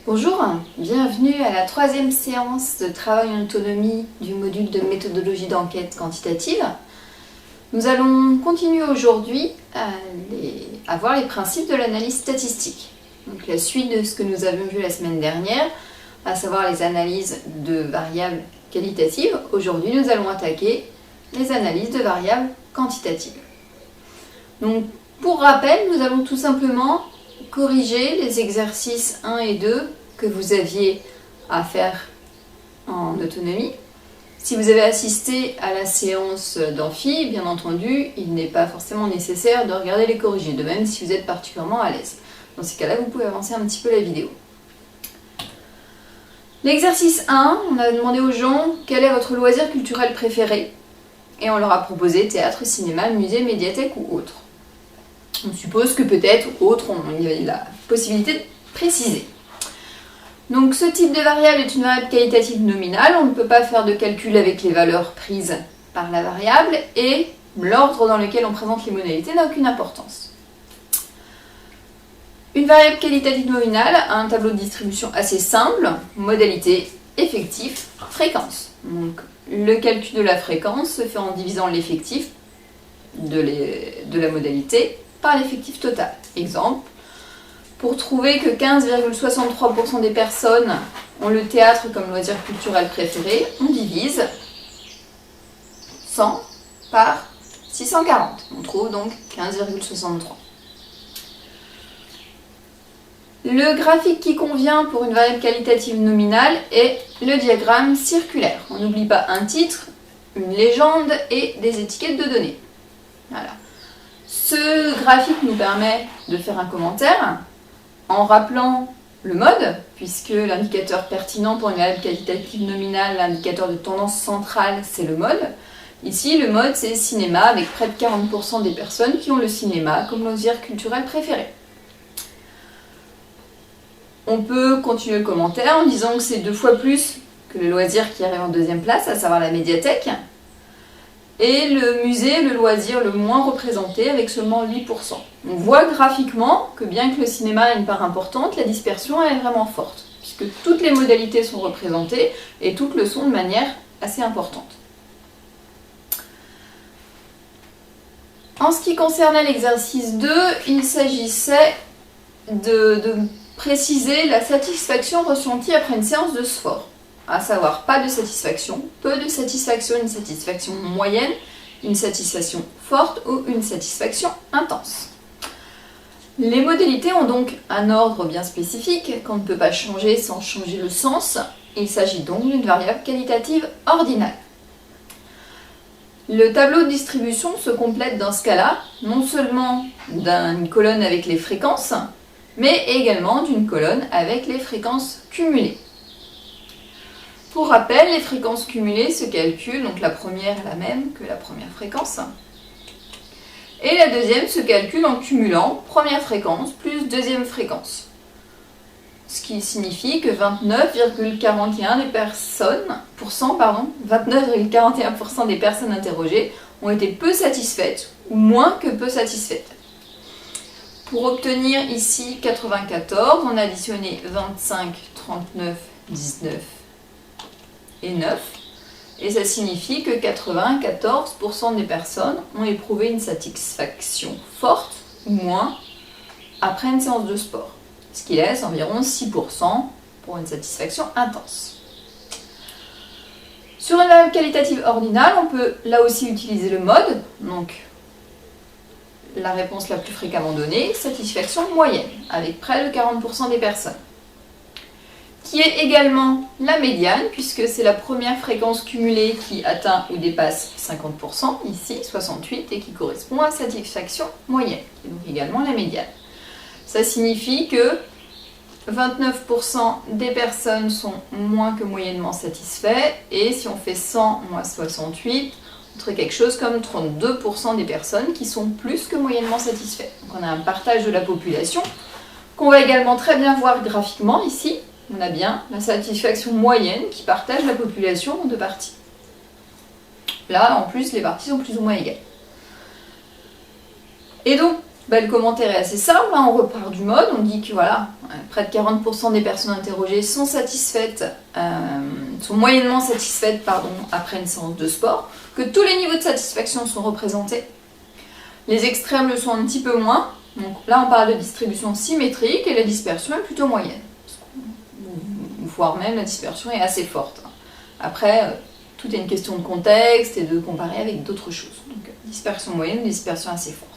Bonjour, bienvenue à la troisième séance de travail en autonomie du module de méthodologie d'enquête quantitative. Nous allons continuer aujourd'hui à voir les principes de l'analyse statistique. Donc la suite de ce que nous avions vu la semaine dernière, à savoir les analyses de variables qualitatives. Aujourd'hui, nous allons attaquer les analyses de variables quantitatives. Donc, pour rappel, nous allons tout simplement corriger les exercices 1 et 2 que vous aviez à faire en autonomie. Si vous avez assisté à la séance d'amphi, bien entendu, il n'est pas forcément nécessaire de regarder les corrigés, de même si vous êtes particulièrement à l'aise. Dans ces cas-là, vous pouvez avancer un petit peu la vidéo. L'exercice 1, on a demandé aux gens quel est votre loisir culturel préféré, et on leur a proposé théâtre, cinéma, musée, médiathèque ou autre. On suppose que peut-être autre, il y a la possibilité de préciser. Donc ce type de variable est une variable qualitative nominale, on ne peut pas faire de calcul avec les valeurs prises par la variable et l'ordre dans lequel on présente les modalités n'a aucune importance. Une variable qualitative nominale a un tableau de distribution assez simple, modalité, effectif, fréquence. Donc le calcul de la fréquence se fait en divisant l'effectif de la modalité par l'effectif total. Exemple, pour trouver que 15,63% des personnes ont le théâtre comme loisir culturel préféré, on divise 100 par 640. On trouve donc 15,63. Le graphique qui convient pour une variable qualitative nominale est le diagramme circulaire. On n'oublie pas un titre, une légende et des étiquettes de données. Voilà. Ce graphique nous permet de faire un commentaire en rappelant le mode, puisque l'indicateur pertinent pour une variable qualitative nominale, l'indicateur de tendance centrale, c'est le mode. Ici, le mode, c'est cinéma, avec près de 40% des personnes qui ont le cinéma comme loisir culturel préféré. On peut continuer le commentaire en disant que c'est 2 fois plus que le loisir qui arrive en deuxième place, à savoir la médiathèque. Et le musée, le loisir le moins représenté, avec seulement 8%. On voit graphiquement que bien que le cinéma ait une part importante, la dispersion est vraiment forte, puisque toutes les modalités sont représentées et toutes le sont de manière assez importante. En ce qui concernait l'exercice 2, il s'agissait de préciser la satisfaction ressentie après une séance de sport. À savoir pas de satisfaction, peu de satisfaction, une satisfaction moyenne, une satisfaction forte ou une satisfaction intense. Les modalités ont donc un ordre bien spécifique qu'on ne peut pas changer sans changer le sens. Il s'agit donc d'une variable qualitative ordinale. Le tableau de distribution se complète dans ce cas-là, non seulement d'une colonne avec les fréquences, mais également d'une colonne avec les fréquences cumulées. Pour rappel, les fréquences cumulées se calculent, donc la première est la même que la première fréquence, et la deuxième se calcule en cumulant première fréquence plus deuxième fréquence. Ce qui signifie que 29,41% des personnes interrogées ont été peu satisfaites ou moins que peu satisfaites. Pour obtenir ici 94, on a additionné 25, 39, 19 et 9. Et ça signifie que 94% des personnes ont éprouvé une satisfaction forte ou moins après une séance de sport. Ce qui laisse environ 6% pour une satisfaction intense. Sur une variable qualitative ordinale, on peut là aussi utiliser le mode. Donc, la réponse la plus fréquemment donnée, satisfaction moyenne, avec près de 40% des personnes. Qui est également la médiane, puisque c'est la première fréquence cumulée qui atteint ou dépasse 50%, ici 68, et qui correspond à satisfaction moyenne, qui est donc également la médiane. Ça signifie que 29% des personnes sont moins que moyennement satisfaits, et si on fait 100 moins 68, on trouve quelque chose comme 32% des personnes qui sont plus que moyennement satisfaits. Donc on a un partage de la population, qu'on va également très bien voir graphiquement ici. On a bien la satisfaction moyenne qui partage la population en 2 parties. Là, en plus, les parties sont plus ou moins égales. Et donc, Le commentaire est assez simple, hein, on repart du mode, on dit que voilà, près de 40% des personnes interrogées sont satisfaites, sont moyennement satisfaites après une séance de sport, que tous les niveaux de satisfaction sont représentés. Les extrêmes le sont un petit peu moins, donc là on parle de distribution symétrique et la dispersion est plutôt moyenne. Voire même la dispersion est assez forte. Après, tout est une question de contexte et de comparer avec d'autres choses. Donc dispersion moyenne, dispersion assez forte.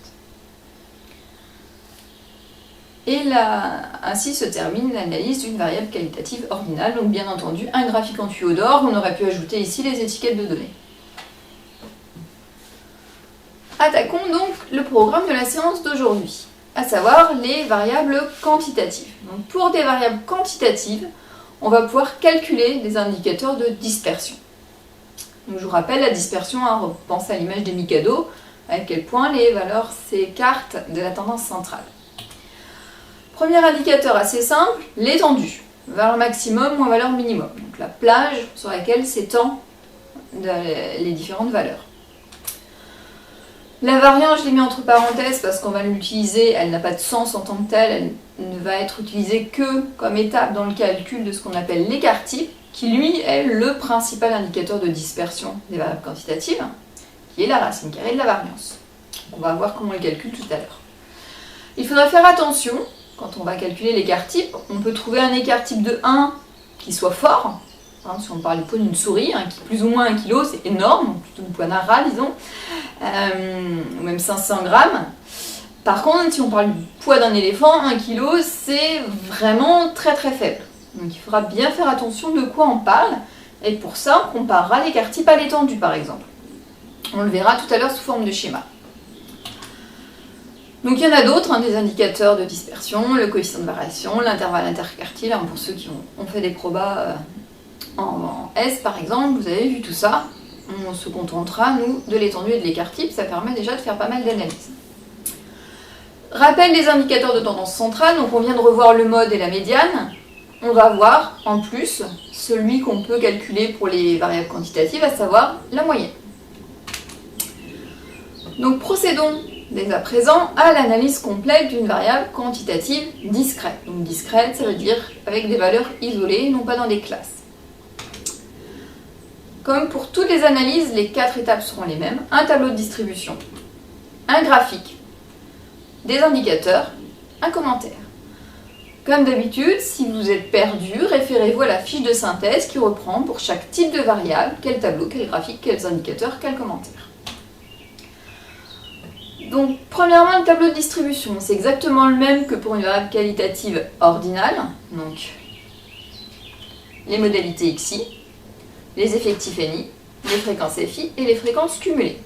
Et là, ainsi se termine l'analyse d'une variable qualitative ordinale. Donc bien entendu, un graphique en tuyau d'or. On aurait pu ajouter ici les étiquettes de données. Attaquons donc le programme de la séance d'aujourd'hui, à savoir les variables quantitatives. Donc pour des variables quantitatives, on va pouvoir calculer des indicateurs de dispersion. Donc je vous rappelle la dispersion, on pense à l'image des Mikado, à quel point les valeurs s'écartent de la tendance centrale. Premier indicateur assez simple, l'étendue, valeur maximum moins valeur minimum, donc la plage sur laquelle s'étendent les différentes valeurs. La variance, je l'ai mis entre parenthèses parce qu'on va l'utiliser, elle n'a pas de sens en tant que telle, elle ne va être utilisée que comme étape dans le calcul de ce qu'on appelle l'écart type, qui lui est le principal indicateur de dispersion des variables quantitatives, qui est la racine carrée de la variance. On va voir comment on le calcule tout à l'heure. Il faudra faire attention, quand on va calculer l'écart type, on peut trouver un écart type de 1 qui soit fort. Si on parle du poids d'une souris, qui plus ou moins 1 kg, c'est énorme, plutôt du poids d'un rat, disons, ou même 500 grammes. Par contre, si on parle du poids d'un éléphant, 1 kg, c'est vraiment très très faible. Donc il faudra bien faire attention de quoi on parle, et pour ça, on comparera l'écart type à l'étendue, par exemple. On le verra tout à l'heure sous forme de schéma. Donc il y en a d'autres, des indicateurs de dispersion, le coefficient de variation, l'intervalle interquartile, pour ceux qui ont fait des probas en S par exemple, vous avez vu tout ça. On se contentera, nous, de l'étendue et de l'écart type, ça permet déjà de faire pas mal d'analyses. Rappel des indicateurs de tendance centrale, donc on vient de revoir le mode et la médiane. On va voir en plus celui qu'on peut calculer pour les variables quantitatives, à savoir la moyenne. Donc procédons dès à présent à l'analyse complète d'une variable quantitative discrète. Donc discrète, ça veut dire avec des valeurs isolées, non pas dans des classes. Comme pour toutes les analyses, les 4 étapes seront les mêmes. Un tableau de distribution, un graphique, des indicateurs, un commentaire. Comme d'habitude, si vous êtes perdu, référez-vous à la fiche de synthèse qui reprend pour chaque type de variable, quel tableau, quel graphique, quels indicateurs, quel commentaire. Donc, premièrement, le tableau de distribution, c'est exactement le même que pour une variable qualitative ordinale. Donc, les modalités XI, les effectifs NI, les fréquences FI et les fréquences cumulées.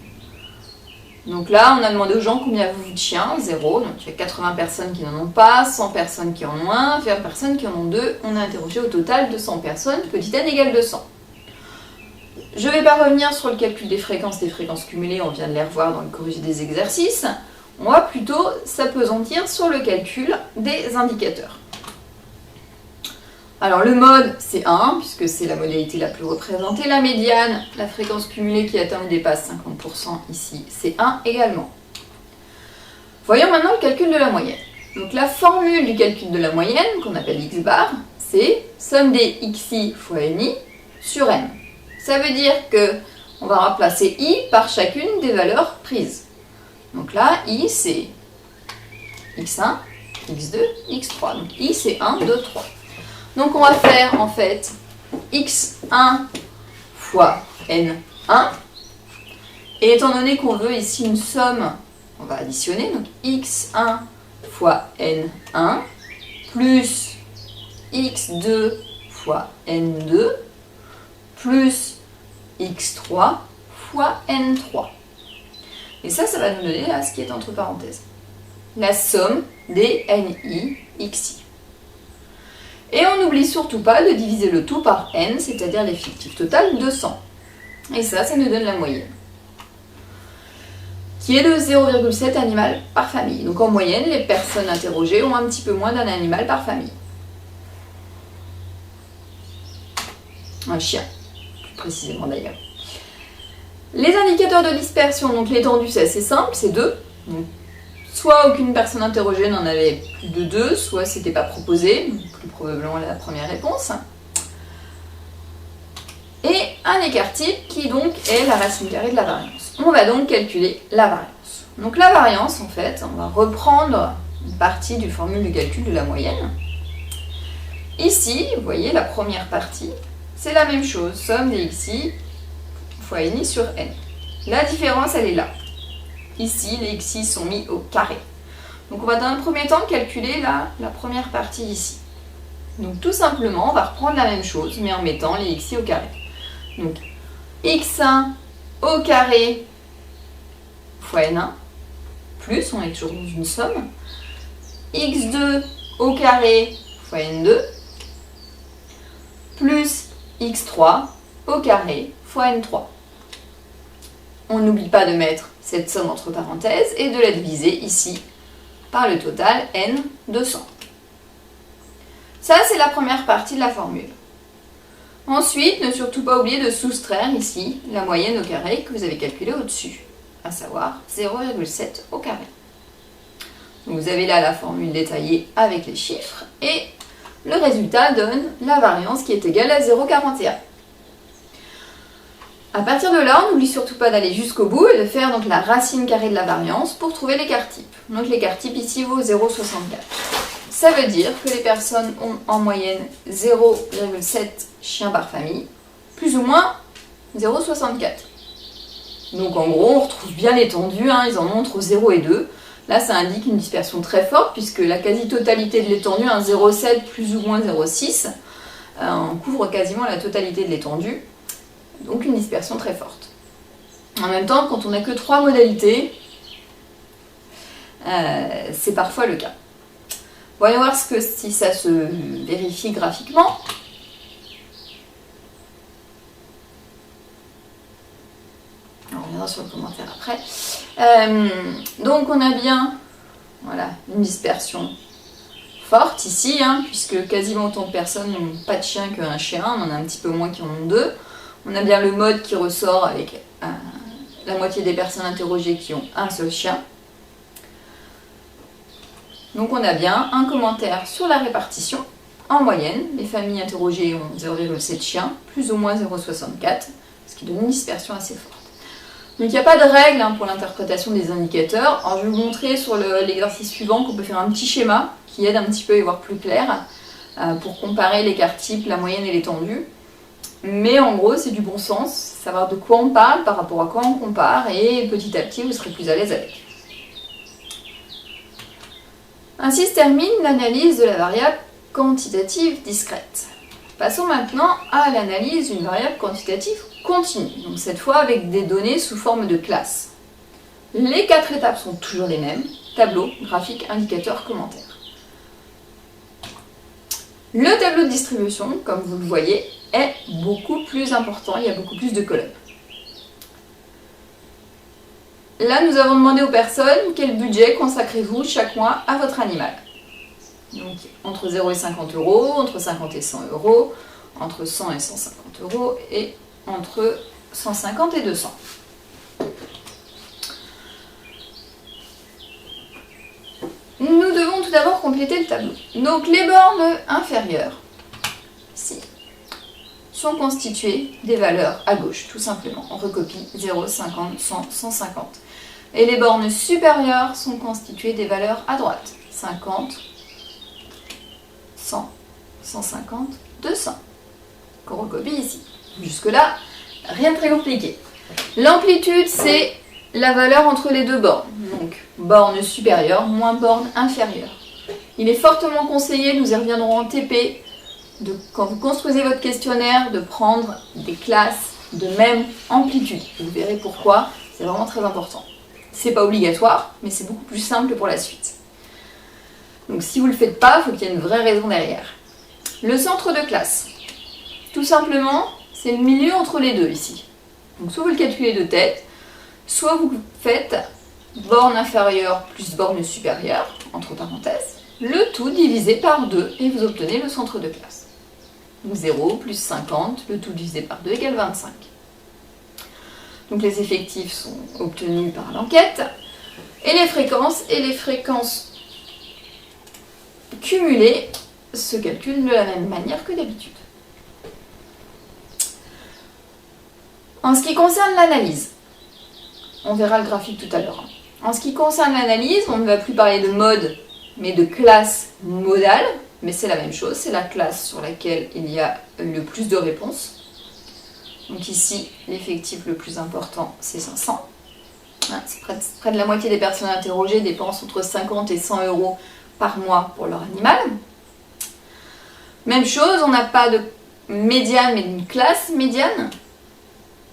Donc là, on a demandé aux gens combien avez-vous de chiens, 0, donc il y a 80 personnes qui n'en ont pas, 100 personnes qui en ont 1, 20 personnes qui en ont 2, on a interrogé au total 200 personnes, petit n égale 200. Je ne vais pas revenir sur le calcul des fréquences cumulées, on vient de les revoir dans le corrigé des exercices, on va plutôt s'appesantir sur le calcul des indicateurs. Alors le mode, c'est 1, puisque c'est la modalité la plus représentée. La médiane, la fréquence cumulée qui atteint ou dépasse 50% ici, c'est 1 également. Voyons maintenant le calcul de la moyenne. Donc la formule du calcul de la moyenne, qu'on appelle x bar, c'est somme des xi fois ni sur n. Ça veut dire que on va remplacer i par chacune des valeurs prises. Donc là, i c'est x1, x2, x3. Donc i c'est 1, 2, 3. Donc on va faire en fait x1 fois n1. Et étant donné qu'on veut ici une somme, on va additionner. Donc x1 fois n1 plus x2 fois n2 plus x3 fois n3. Et ça va nous donner là ce qui est entre parenthèses. La somme des ni xi. Et on n'oublie surtout pas de diviser le tout par n, c'est-à-dire l'effectif total de 100. Et ça nous donne la moyenne, qui est de 0,7 animal par famille. Donc en moyenne, les personnes interrogées ont un petit peu moins d'un animal par famille. Un chien, plus précisément d'ailleurs. Les indicateurs de dispersion, donc l'étendue c'est assez simple, c'est 2. Donc Soit aucune personne interrogée n'en avait plus de 2, soit c'était pas proposé, plus probablement la première réponse. Et un écart type qui donc est la racine carrée de la variance. On va donc calculer la variance. Donc la variance, en fait, on va reprendre une partie du formule de calcul de la moyenne. Ici, vous voyez, la première partie, c'est la même chose, somme des xi fois ni sur n. La différence, elle est là. Ici, les xi sont mis au carré. Donc on va dans un premier temps calculer la première partie ici. Donc tout simplement, on va reprendre la même chose, mais en mettant les xi au carré. Donc x1 au carré fois n1, plus, on est toujours dans une somme, x2 au carré fois n2, plus x3 au carré fois n3. On n'oublie pas de mettre cette somme entre parenthèses et de la diviser ici par le total n de 100. Ça, c'est la première partie de la formule. Ensuite, ne surtout pas oublier de soustraire ici la moyenne au carré que vous avez calculée au-dessus, à savoir 0,7 au carré. Donc, vous avez là la formule détaillée avec les chiffres et le résultat donne la variance qui est égale à 0,41. À partir de là, on n'oublie surtout pas d'aller jusqu'au bout et de faire donc la racine carrée de la variance pour trouver l'écart type. Donc l'écart type ici vaut 0,64. Ça veut dire que les personnes ont en moyenne 0,7 chiens par famille, plus ou moins 0,64. Donc en gros, on retrouve bien l'étendue, ils en ont entre 0 et 2. Là, ça indique une dispersion très forte puisque la quasi-totalité de l'étendue, 0,7 plus ou moins 0,6, on couvre quasiment la totalité de l'étendue. Donc une dispersion très forte. En même temps, quand on n'a que 3 modalités, c'est parfois le cas. Voyons voir si ça se vérifie graphiquement. On reviendra sur le commentaire après. Donc on a bien une dispersion forte ici, puisque quasiment autant de personnes n'ont pas de chien qu'un chien, on en a un petit peu moins qui en ont 2. On a bien le mode qui ressort avec la moitié des personnes interrogées qui ont un seul chien. Donc on a bien un commentaire sur la répartition. En moyenne, les familles interrogées ont 0,7 chiens, plus ou moins 0,64, ce qui donne une dispersion assez forte. Donc il n'y a pas de règle pour l'interprétation des indicateurs. Alors, je vais vous montrer sur l'exercice suivant qu'on peut faire un petit schéma qui aide un petit peu à y voir plus clair pour comparer l'écart type, la moyenne et l'étendue. Mais en gros, c'est du bon sens, savoir de quoi on parle, par rapport à quoi on compare, et petit à petit, vous serez plus à l'aise avec. Ainsi se termine l'analyse de la variable quantitative discrète. Passons maintenant à l'analyse d'une variable quantitative continue, donc cette fois avec des données sous forme de classes. Les 4 étapes sont toujours les mêmes, tableau, graphique, indicateur, commentaire. Le tableau de distribution, comme vous le voyez, est beaucoup plus important, il y a beaucoup plus de colonnes. Là, nous avons demandé aux personnes quel budget consacrez-vous chaque mois à votre animal. Donc, entre 0 et 50 euros, entre 50 et 100 euros, entre 100 et 150 euros et entre 150 et 200. Nous devons tout d'abord compléter le tableau. Donc, les bornes inférieures, ici, sont constituées des valeurs à gauche, tout simplement. On recopie 0, 50, 100, 150. Et les bornes supérieures sont constituées des valeurs à droite. 50, 100, 150, 200. Qu'on recopie ici. Jusque-là, rien de très compliqué. L'amplitude, c'est la valeur entre les deux bornes. Donc, borne supérieure moins borne inférieure. Il est fortement conseillé, nous y reviendrons en TP, quand vous construisez votre questionnaire, de prendre des classes de même amplitude. Vous verrez pourquoi, c'est vraiment très important. C'est pas obligatoire, mais c'est beaucoup plus simple pour la suite. Donc si vous ne le faites pas, il faut qu'il y ait une vraie raison derrière. Le centre de classe. Tout simplement, c'est le milieu entre les deux ici. Donc soit vous le calculez de tête, soit vous faites borne inférieure plus borne supérieure, entre parenthèses, le tout divisé par 2 et vous obtenez le centre de classe. Donc 0 plus 50, le tout divisé par 2 égale 25. Donc les effectifs sont obtenus par l'enquête. Et les fréquences cumulées se calculent de la même manière que d'habitude. En ce qui concerne l'analyse, on verra le graphique tout à l'heure. En ce qui concerne l'analyse, on ne va plus parler de mode, mais de classe modale. Mais c'est la même chose, c'est la classe sur laquelle il y a le plus de réponses. Donc ici, l'effectif le plus important, c'est 500. C'est près de la moitié des personnes interrogées dépensent entre 50 et 100 euros par mois pour leur animal. Même chose, on n'a pas de médiane, mais d'une classe médiane.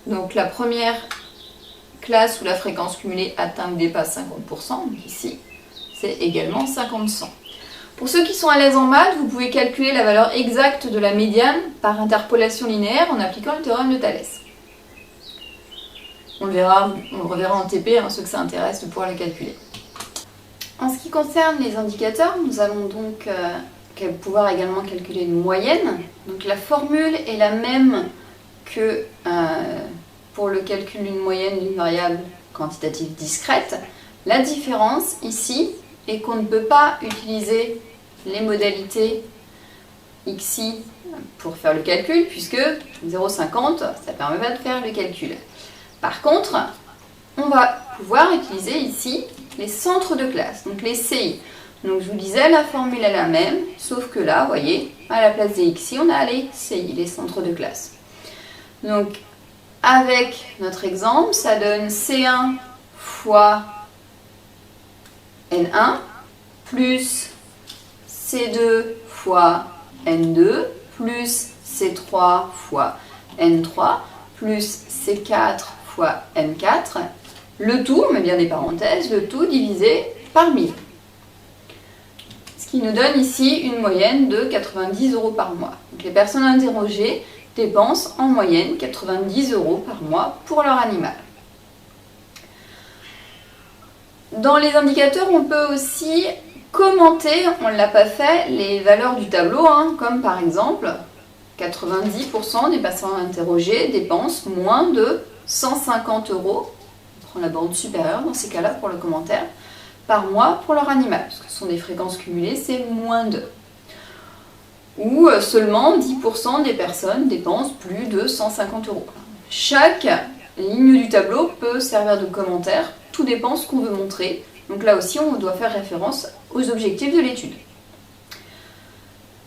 Donc la première classe où la fréquence cumulée atteint ou dépasse 50%, donc ici, c'est également 50-100. Pour ceux qui sont à l'aise en maths, vous pouvez calculer la valeur exacte de la médiane par interpolation linéaire en appliquant le théorème de Thalès. On le reverra en TP, ceux que ça intéresse de pouvoir le calculer. En ce qui concerne les indicateurs, nous allons donc pouvoir également calculer une moyenne. Donc la formule est la même que pour le calcul d'une moyenne d'une variable quantitative discrète. La différence ici est qu'on ne peut pas utiliser les modalités XI pour faire le calcul, puisque 0,50, ça ne permet pas de faire le calcul. Par contre, on va pouvoir utiliser ici les centres de classe, donc les CI. Donc je vous disais, la formule est la même, sauf que là, vous voyez, à la place des XI, on a les CI, les centres de classe. Donc, avec notre exemple, ça donne C1 fois N1 plus C2 fois N2 plus C3 fois N3 plus C4 fois N4, le tout, mais bien des parenthèses, le tout divisé par 1000. Ce qui nous donne ici une moyenne de 90 euros par mois. Donc les personnes interrogées dépensent en moyenne 90 euros par mois pour leur animal. Dans les indicateurs, on peut aussi commenter, on ne l'a pas fait, les valeurs du tableau, comme par exemple 90% des personnes interrogées dépensent moins de 150 euros, on prend la borne supérieure dans ces cas-là pour le commentaire, par mois pour leur animal, parce que ce sont des fréquences cumulées, c'est moins de. Ou seulement 10% des personnes dépensent plus de 150 euros. Chaque ligne du tableau peut servir de commentaire, tout dépend de ce qu'on veut montrer. Donc là aussi, on doit faire référence aux objectifs de l'étude.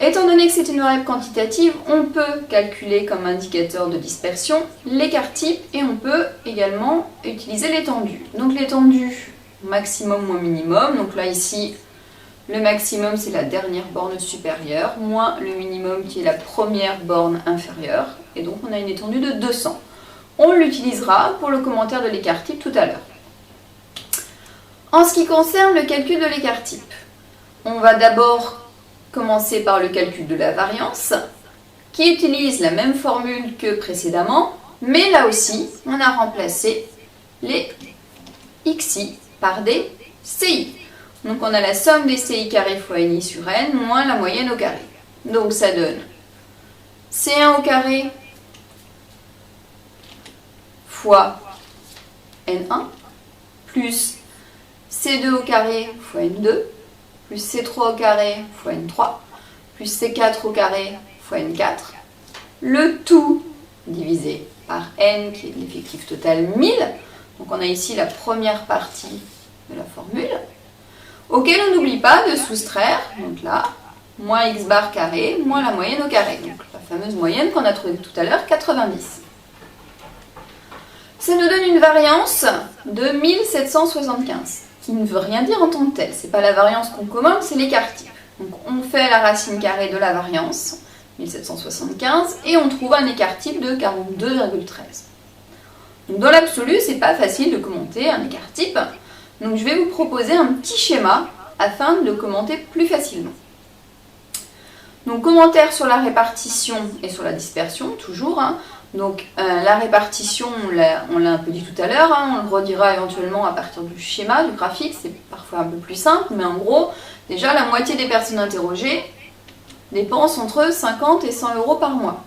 Étant donné que c'est une variable quantitative, on peut calculer comme indicateur de dispersion l'écart type et on peut également utiliser l'étendue. Donc l'étendue, maximum moins minimum, donc là ici, le maximum c'est la dernière borne supérieure, moins le minimum qui est la première borne inférieure, et donc on a une étendue de 200. On l'utilisera pour le commentaire de l'écart type tout à l'heure. En ce qui concerne le calcul de l'écart type, on va d'abord commencer par le calcul de la variance, qui utilise la même formule que précédemment, mais là aussi, on a remplacé les XI par des CI. Donc on a la somme des CI carré fois NI sur N moins la moyenne au carré. Donc ça donne C1 au carré fois N1 plus C2 au carré fois N2 plus C3 au carré fois N3 plus C4 au carré fois N4, le tout divisé par N qui est l'effectif total 1000. Donc on a ici la première partie de la formule, auquel on n'oublie pas de soustraire, donc là, moins x bar carré, moins la moyenne au carré, donc la fameuse moyenne qu'on a trouvée tout à l'heure, 90. Ça nous donne une variance de 1775, qui ne veut rien dire en tant que telle, c'est pas la variance qu'on commande, c'est l'écart type. Donc on fait la racine carrée de la variance, 1775, et on trouve un écart type de 42,13. Donc dans l'absolu, c'est pas facile de commenter un écart type, donc je vais vous proposer un petit schéma afin de le commenter plus facilement. Donc commentaire sur la répartition et sur la dispersion, toujours. Donc la répartition, on l'a un peu dit tout à l'heure, on le redira éventuellement à partir du schéma, du graphique, c'est parfois un peu plus simple, mais en gros, déjà la moitié des personnes interrogées dépensent entre 50 et 100 euros par mois.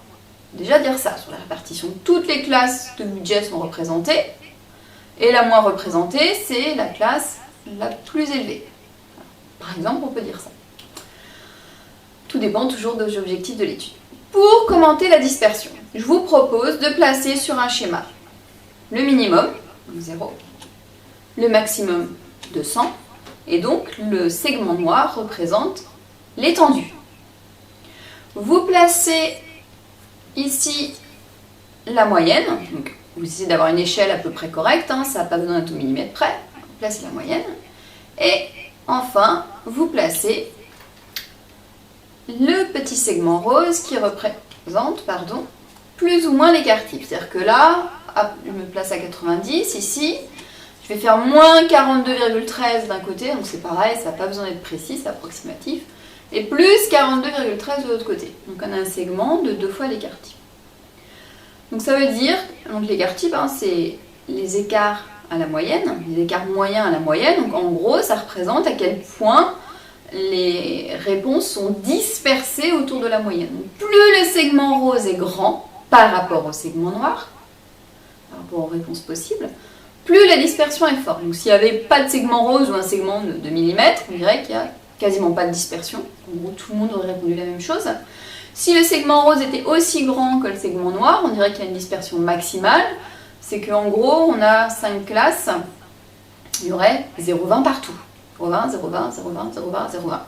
Déjà dire ça sur la répartition, toutes les classes de budget sont représentées, et la moins représentée, c'est la classe la plus élevée. Par exemple, on peut dire ça. Tout dépend toujours des objectifs de l'étude. Pour commenter la dispersion, je vous propose de placer sur un schéma le minimum, 0, le maximum, 200, et donc le segment noir représente l'étendue. Vous placez ici la moyenne, donc vous essayez d'avoir une échelle à peu près correcte, ça n'a pas besoin d'être au millimètre près, vous placez la moyenne, et enfin vous placez le petit segment rose qui représente plus ou moins l'écart type. C'est-à-dire que là, je me place à 90, ici, je vais faire moins 42,13 d'un côté, donc c'est pareil, ça n'a pas besoin d'être précis, c'est approximatif, et plus 42,13 de l'autre côté. Donc on a un segment de 2 fois l'écart type. Donc ça veut dire, donc l'écart type, c'est les écarts à la moyenne, les écarts moyens à la moyenne, donc en gros ça représente à quel point les réponses sont dispersées autour de la moyenne. Donc, plus le segment rose est grand par rapport au segment noir, par rapport aux réponses possibles, plus la dispersion est forte. Donc s'il n'y avait pas de segment rose ou un segment de millimètre, on dirait qu'il n'y a quasiment pas de dispersion. En gros, tout le monde aurait répondu la même chose. Si le segment rose était aussi grand que le segment noir, on dirait qu'il y a une dispersion maximale. C'est qu'en gros, on a 5 classes, il y aurait 0,20 partout. 0,20, 0,20, 0,20, 0,20, 0,20.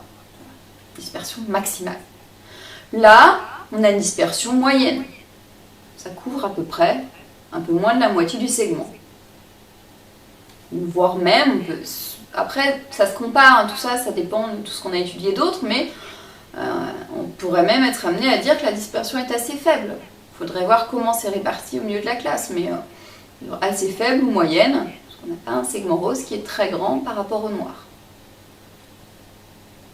Dispersion maximale. Là, on a une dispersion moyenne. Ça couvre à peu près un peu moins de la moitié du segment. Voire même, après ça se compare, tout ça, ça dépend de tout ce qu'on a étudié d'autres, mais on pourrait même être amené à dire que la dispersion est assez faible. Il faudrait voir comment c'est réparti au milieu de la classe, mais assez faible ou moyenne, parce qu'on n'a pas un segment rose qui est très grand par rapport au noir.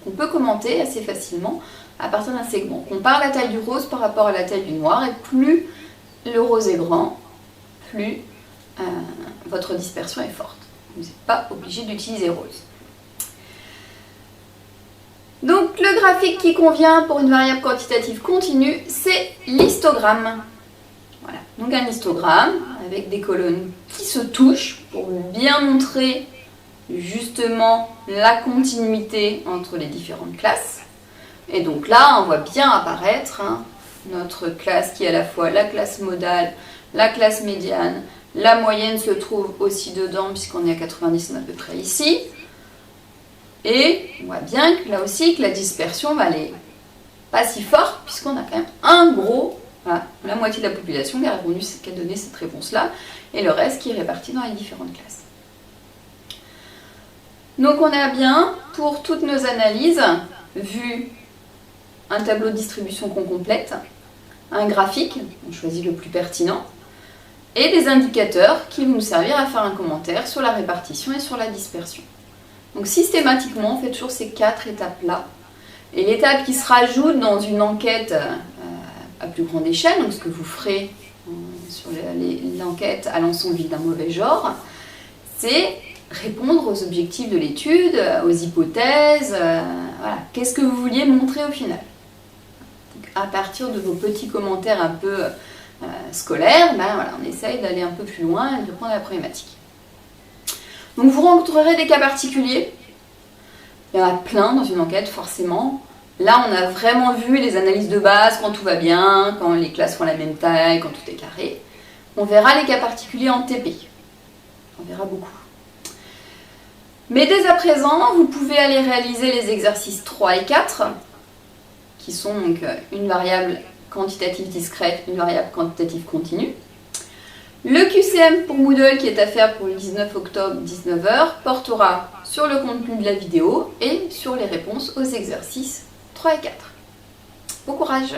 On peut commenter assez facilement à partir d'un segment. On compare la taille du rose par rapport à la taille du noir, et plus le rose est grand, plus votre dispersion est forte. Vous n'êtes pas obligé d'utiliser rose. Donc le graphique qui convient pour une variable quantitative continue, c'est l'histogramme. Voilà, donc un histogramme avec des colonnes qui se touchent pour bien montrer justement la continuité entre les différentes classes. Et donc là, on voit bien apparaître notre classe qui est à la fois la classe modale, la classe médiane, la moyenne se trouve aussi dedans puisqu'on est à 90, on est à peu près ici. Et on voit bien que là aussi que la dispersion va aller pas si forte puisqu'on a quand même un gros, voilà, la moitié de la population qui a répondu, qui a donné cette réponse-là, et le reste qui est réparti dans les différentes classes. Donc on a bien, pour toutes nos analyses, vu un tableau de distribution qu'on complète, un graphique, on choisit le plus pertinent, et des indicateurs qui vont nous servir à faire un commentaire sur la répartition et sur la dispersion. Donc systématiquement, on fait toujours ces 4 étapes-là. Et l'étape qui se rajoute dans une enquête à plus grande échelle, donc ce que vous ferez sur l'enquête à l'ensemble d'un mauvais genre, c'est répondre aux objectifs de l'étude, aux hypothèses, voilà. Qu'est-ce que vous vouliez montrer au final. Donc, à partir de vos petits commentaires un peu scolaires, voilà, on essaye d'aller un peu plus loin et de répondre à la problématique. Donc vous rencontrerez des cas particuliers, il y en a plein dans une enquête forcément. Là on a vraiment vu les analyses de base, quand tout va bien, quand les classes font la même taille, quand tout est carré. On verra les cas particuliers en TP, on verra beaucoup. Mais dès à présent, vous pouvez aller réaliser les exercices 3 et 4, qui sont donc une variable quantitative discrète, une variable quantitative continue. Le QCM pour Moodle qui est à faire pour le 19 octobre 19h portera sur le contenu de la vidéo et sur les réponses aux exercices 3 et 4. Bon courage!